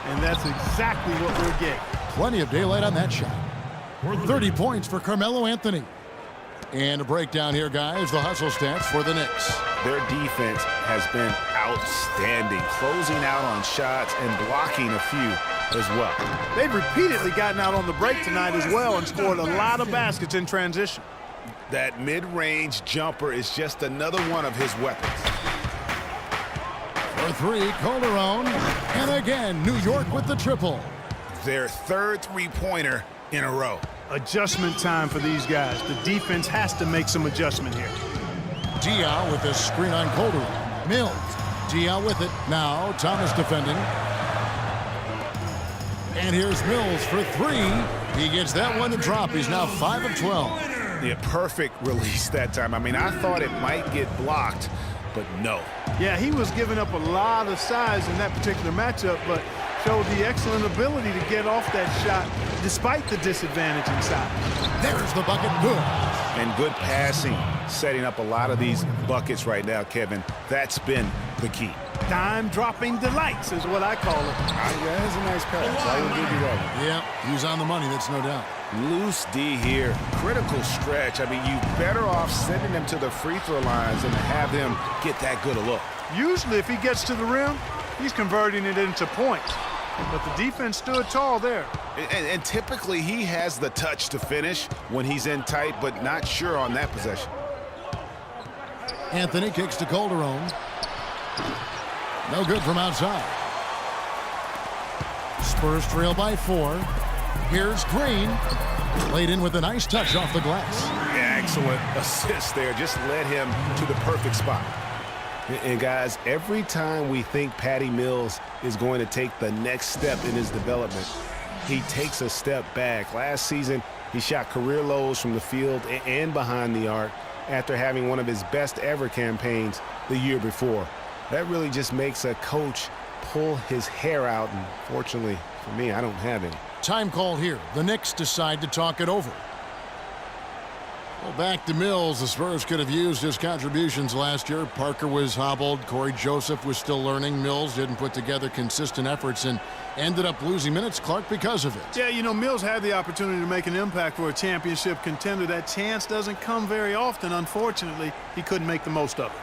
And that's exactly what we're getting. Plenty of daylight on that shot. 30 points for Carmelo Anthony. And a breakdown here, guys, the hustle stats for the Knicks. Their defense has been outstanding, closing out on shots and blocking a few as well. They've repeatedly gotten out on the break tonight as well and scored a lot of baskets in transition. That mid-range jumper is just another one of his weapons. For three, Calderon. And again, New York with the triple. Their third three-pointer in a row. Adjustment time for these guys. The defense has to make some adjustment here. Diaw with the screen on Calderon. Mills. Diaw with it. Now Thomas defending. And here's Mills for three. He gets that one to drop. He's now 5 of 12. Yeah, perfect release that time. I mean, I thought it might get blocked, but no. Yeah, he was giving up a lot of size in that particular matchup, but showed the excellent ability to get off that shot despite the disadvantage inside. There's the bucket. Good. And good passing, setting up a lot of these buckets right now, Kevin. That's been the key. Dime-dropping delights is what I call it. Yeah, that's a nice pass. I will give you that one. Yeah, he's on the money, that's no doubt. Loose D here. Critical stretch. I mean, you're better off sending him to the free throw lines than to have him get that good a look. Usually, if he gets to the rim, he's converting it into points. But the defense stood tall there. And typically, he has the touch to finish when he's in tight, but not sure on that possession. Anthony kicks to Calderon. No good from outside. Spurs trail by 4. Here's Green. Laid in with a nice touch off the glass. Yeah, excellent assist there. Just led him to the perfect spot. And guys, every time we think Patty Mills is going to take the next step in his development, he takes a step back. Last season, he shot career lows from the field and behind the arc after having one of his best ever campaigns the year before. That really just makes a coach pull his hair out, and fortunately for me, I don't have any. Time call here. The Knicks decide to talk it over. Well, back to Mills. The Spurs could have used his contributions last year. Parker was hobbled. Corey Joseph was still learning. Mills didn't put together consistent efforts and ended up losing minutes, Clark, because of it. Yeah, you know, Mills had the opportunity to make an impact for a championship contender. That chance doesn't come very often. Unfortunately, he couldn't make the most of it.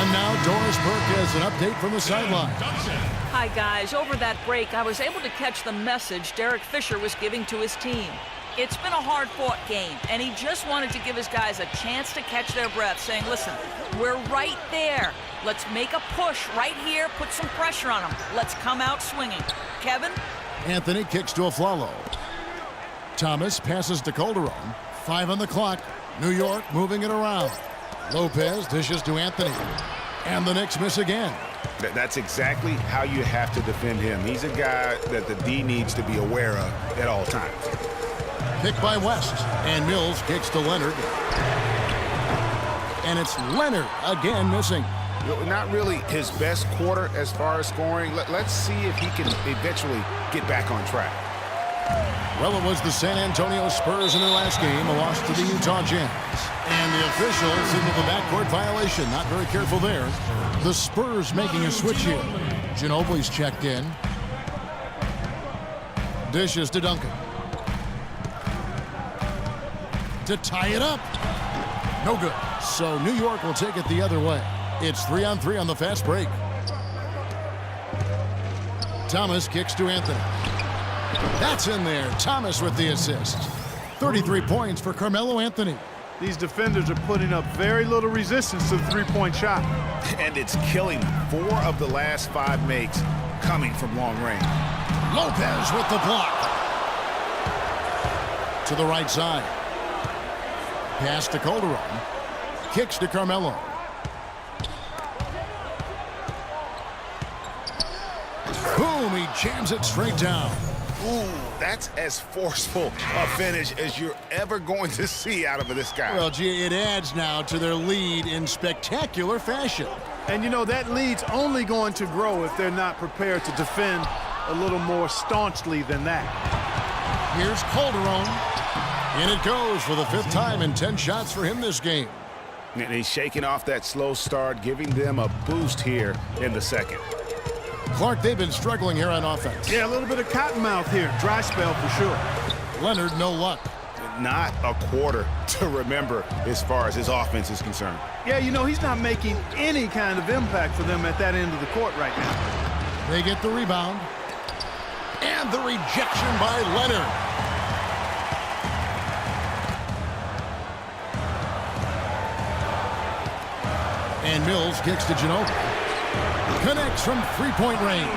And now Doris Burke has an update from the sideline. Hi, guys. Over that break, I was able to catch the message Derek Fisher was giving to his team. It's been a hard-fought game, and he just wanted to give his guys a chance to catch their breath, saying, listen, we're right there. Let's make a push right here, put some pressure on them. Let's come out swinging. Kevin? Anthony kicks to Afflalo. Thomas passes to Calderon. 5 on the clock. New York moving it around. Lopez dishes to Anthony. And the Knicks miss again. That's exactly how you have to defend him. He's a guy that the D needs to be aware of at all times. Pick by West. And Mills kicks to Leonard. And it's Leonard again missing. Not really his best quarter as far as scoring. Let's see if he can eventually get back on track. Well, it was the San Antonio Spurs in their last game, a loss to the Utah Jazz. And the officials into the backcourt violation. Not very careful there. The Spurs making a switch here. Ginobili's checked in. Dishes to Duncan. To tie it up. No good. So New York will take it the other way. It's 3-on-3 on the fast break. Thomas kicks to Anthony. That's in there. Thomas with the assist. 33 points for Carmelo Anthony. These defenders are putting up very little resistance to the three-point shot. And it's killing them. 4 of the last 5 makes coming from long range. Lopez with the block. To the right side. Pass to Calderon. Kicks to Carmelo. Boom, he jams it straight down. Ooh, that's as forceful a finish as you're ever going to see out of this guy. Well, gee, it adds now to their lead in spectacular fashion. And, you know, that lead's only going to grow if they're not prepared to defend a little more staunchly than that. Here's Calderon. And it goes for the 5th time in 10 shots for him this game. And he's shaking off that slow start, giving them a boost here in the second. Clark, they've been struggling here on offense. Yeah, a little bit of cottonmouth here. Dry spell for sure. Leonard, no luck. Not a quarter to remember as far as his offense is concerned. Yeah, you know, he's not making any kind of impact for them at that end of the court right now. They get the rebound. And the rejection by Leonard. And Mills kicks to Ginobili. Connects from three-point range.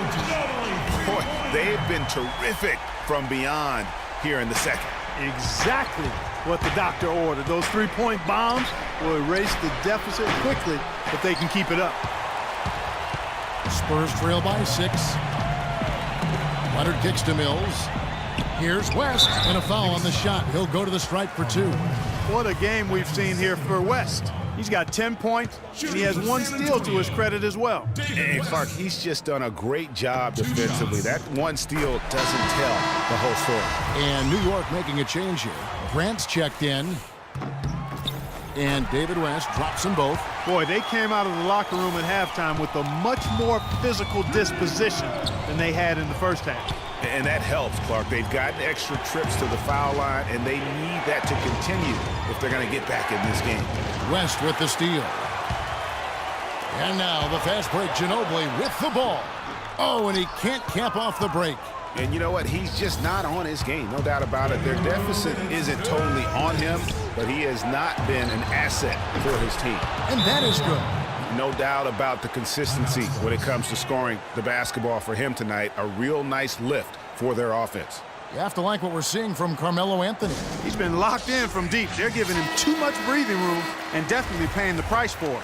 Boy, they've been terrific from beyond here in the second. Exactly what the doctor ordered. Those three-point bombs will erase the deficit quickly if they can keep it up. Spurs trail by 6. Leonard kicks to Mills. Here's West, and a foul on the shot. He'll go to the stripe for 2. What a game we've seen here for West. He's got 10 points, and he has 1 steal to his credit as well. And Clark, he's just done a great job defensively. That 1 steal doesn't tell the whole story. And New York making a change here. Grant's checked in. And David West drops them both. Boy, they came out of the locker room at halftime with a much more physical disposition than they had in the first half. And that helps, Clark. They've gotten extra trips to the foul line, and they need that to continue if they're going to get back in this game. West with the steal. And now the fast break, Ginobili with the ball. Oh, and he can't cap off the break. And you know what? He's just not on his game, no doubt about it. Their deficit isn't totally on him, but he has not been an asset for his team. And that is good. No doubt about the consistency when it comes to scoring the basketball for him tonight. A real nice lift for their offense. You have to like what we're seeing from Carmelo Anthony. He's been locked in from deep. They're giving him too much breathing room and definitely paying the price for it.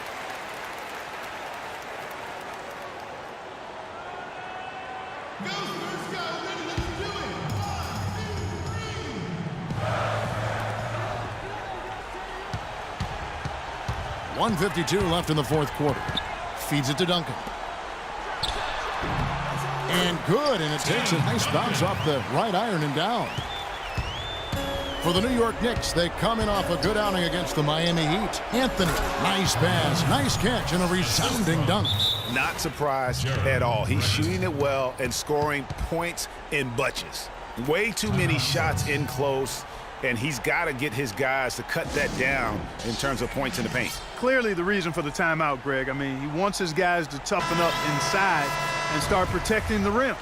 .152 left in the 4th quarter. Feeds it to Duncan. And good, and it takes a nice bounce off the right iron and down. For the New York Knicks, they come in off a good outing against the Miami Heat. Anthony, nice pass, nice catch, and a resounding dunk. Not surprised at all. He's shooting it well and scoring points in bunches. Way too many shots in close, and he's got to get his guys to cut that down in terms of points in the paint. Clearly the reason for the timeout, Greg. I mean, he wants his guys to toughen up inside and start protecting the rim.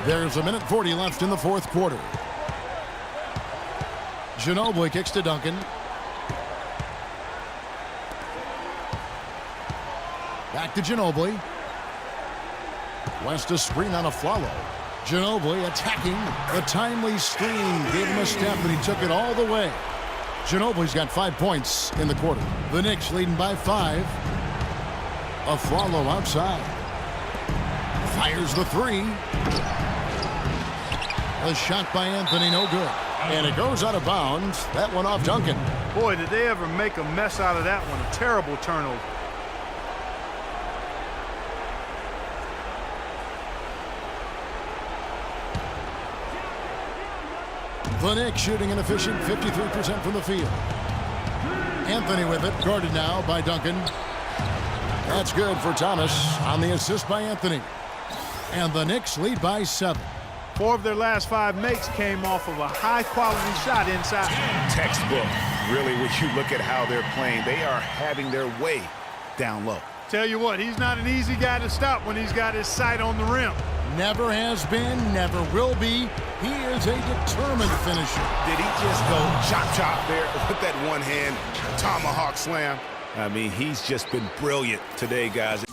There's a minute 40 left in the fourth quarter. Ginobili kicks to Duncan. Back to Ginobili. West a screen on Afflalo. Ginobili attacking. The timely screen gave him a step, and he took it all the way. Ginobili's got 5 points in the quarter. The Knicks leading by 5. Afflalo outside. Fires the three. A shot by Anthony, no good. And it goes out of bounds. That one off Duncan. Boy, did they ever make a mess out of that one. A terrible turnover. The Knicks shooting an efficient 53% from the field. Anthony with it, guarded now by Duncan. That's good for Thomas on the assist by Anthony. And the Knicks lead by 7. 4 of their last 5 makes came off of a high-quality shot inside. Textbook, really, when you look at how they're playing. They are having their way down low. Tell you what, he's not an easy guy to stop when he's got his sight on the rim. Never has been, never will be. He is a determined finisher. Did he just go chop there with that one-hand tomahawk slam? I mean, he's just been brilliant today, guys.